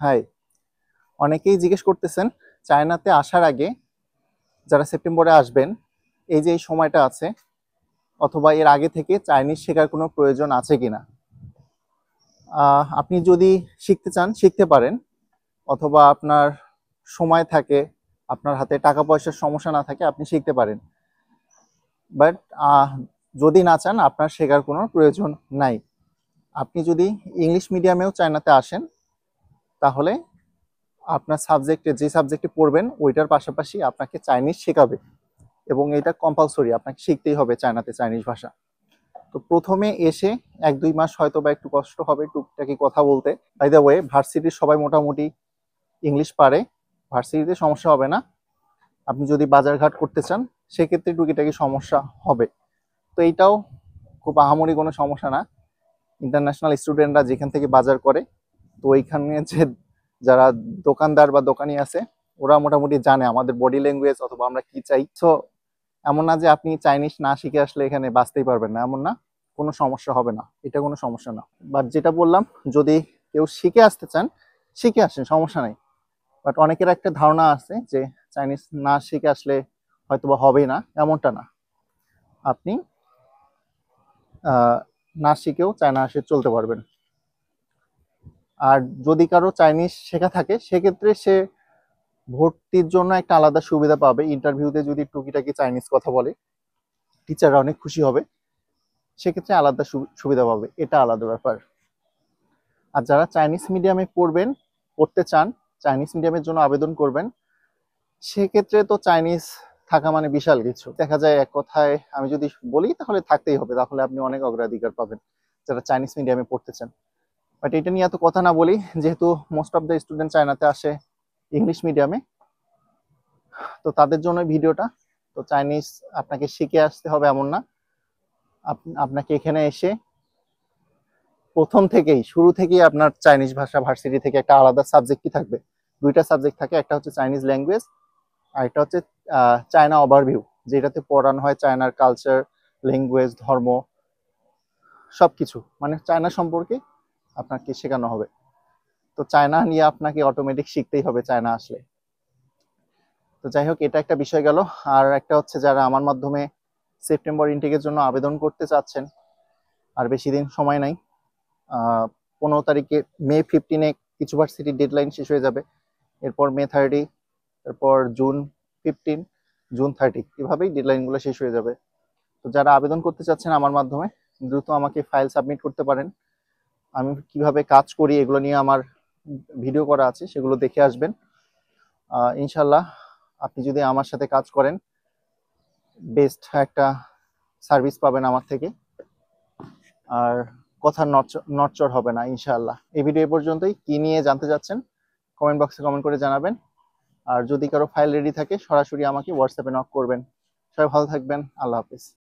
High, অনেকেই জিজ্ঞেস করতেছেন চায়নাতে আসার আগে যারা সেপ্টেম্বরে আসবেন, এই যে এই সময়টা আছে অথবা এর আগে থেকে চাইনিজ শেখার কোনো প্রয়োজন আছে কিনা। আপনি যদি শিখতে চান শিখতে পারেন, অথবা আপনার সময় থাকে, আপনার হাতে টাকা পয়সার সমস্যা না থাকে, আপনি শিখতে পারেন। বাট যদি না চান, আপনার শেখার কোনো প্রয়োজন নাই। আপনি যদি ইংলিশ মিডিয়ামেও চায়নাতে আসেন, তাহলে আপনার সাবজেক্টে যে সাবজেক্টে পড়বেন ওইটার পাশাপাশি আপনাকে চাইনিজ শেখাবে, এবং এটা কম্পালসরি, আপনাকে শিখতেই হবে চায়নাতে চাইনিজ ভাষা। তো প্রথমে এসে 1-2 মাস হয়তো বা একটু কষ্ট হবে টুকটাকি কথা বলতে। বাই দ্য ওয়ে, ভার্সিটির সবাই মোটামুটি ইংলিশ পারে, ভার্সিটিতে সমস্যা হবে না। আপনি যদি বাজারঘাট করতে চান সেক্ষেত্রে টুকিটাকি সমস্যা হবে। তো এইটাও খুব আহামরি কোনো সমস্যা না। ইন্টারন্যাশনাল স্টুডেন্টরা যেখান থেকে বাজার করে, তো ওইখানে যে যারা দোকানদার বা দোকানি আছে, ওরা মোটামুটি জানে আমাদের বডি ল্যাঙ্গুয়েজ অথবা আমরা কি চাই। সো এমন না যে আপনি চাইনিজ না শিখে আসলে এখানে বাঁচতেই পারবেন না, এমন না। কোনো সমস্যা হবে না, এটা কোনো সমস্যা না। বাট যেটা বললাম, যদি কেউ শিখে আসতে চান শিখে আসেন, সমস্যা নেই। বাট অনেকের একটা ধারণা আছে যে চাইনিজ না শিখে আসলে হয়তোবা হবেই না, এমনটা না। আপনি না শিখেও চায়না আসে চলতে পারবেন। আর যদি কারো চাইনিজ শেখা থাকে সেক্ষেত্রে সে ভর্তির জন্য একটা আলাদা সুবিধা পাবে। ইন্টারভিউতে যদি টুকিটাকি চাইনিজ কথা বলে, টিচাররা অনেক খুশি হবে, সেক্ষেত্রে আলাদা সুবিধা পাবে, এটা আলাদা ব্যাপার। আর যারা চাইনিজ মিডিয়ামে পড়তে চান, চাইনিজ মিডিয়ামের জন্য আবেদন করবেন, সেক্ষেত্রে তো চাইনিজ থাকা মানে বিশাল কিছু। দেখা যায় এক কথায় আমি যদি বলি তাহলে থাকতেই হবে, তাহলে আপনি অনেক অগ্রাধিকার পাবেন যারা চাইনিজ মিডিয়ামে পড়তে চান। বাট এটা নিয়ে এত কথা না বলি, যেহেতু মোস্ট অফ দ্য স্টুডেন্ট চায়নাতে আসে ইংলিশ মিডিয়ামে, তো তাদের জন্য ভিডিওটা। তো চাইনিজ আপনাকে শিখে আসতে হবে এমন না, আপনাকে এখানে এসে প্রথম থেকেই, শুরু থেকেই আপনার চাইনিজ ভাষা ভার্সিটি থেকে একটা আলাদা সাবজেক্টই থাকবে। 2টা সাবজেক্ট থাকে, একটা হচ্ছে চাইনিজ ল্যাঙ্গুয়েজ আর একটা হচ্ছে চায়না ওভারভিউ, যেটাতে পড়ানো হয় চায়নার কালচার, ল্যাঙ্গুয়েজ, ধর্ম, সবকিছু, মানে চায়না সম্পর্কে আপনাকে শেখানো হবে। তো চায়না নিয়ে আপনাকে অটোমেটিক শিখতেই হবে চায়না আসলে। তো যাই হোক, এটা একটা বিষয় গেল। আর একটা হচ্ছে, যারা আমার মাধ্যমে সেপ্টেম্বর ইনটেকের জন্য আবেদন করতে চাচ্ছেন, আর বেশি দিন সময় নাই। 15 তারিখে, মে 15-এ কিছু ভার্সিটির ডেডলাইন শেষ হয়ে যাবে, এরপর মে 30, তারপর জুন 15, জুন 30, এভাবেই ডেডলাইনগুলো শেষ হয়ে যাবে। তো যারা আবেদন করতে চাচ্ছেন আমার মাধ্যমে, দ্রুত আমাকে ফাইল সাবমিট করতে পারেন। আমি কিভাবে কাজ করি এগুলো নিয়ে আমার ভিডিও করা আছে, সেগুলো দেখে আসবেন। ইনশাল্লাহ আপনি যদি আমার সাথে কাজ করেন, বেস্ট একটা সার্ভিস পাবেন আমার থেকে, আর কথা নড়চড় হবে না ইনশাআল্লাহ। এই ভিডিও পর্যন্তই। কি নিয়ে জানতে চাচ্ছেন কমেন্ট বক্সে কমেন্ট করে জানাবেন। আর যদি কারো ফাইল রেডি থাকে সরাসরি আমাকে হোয়াটসঅ্যাপে নক করবেন। সবাই ভালো থাকবেন, আল্লাহ হাফিজ।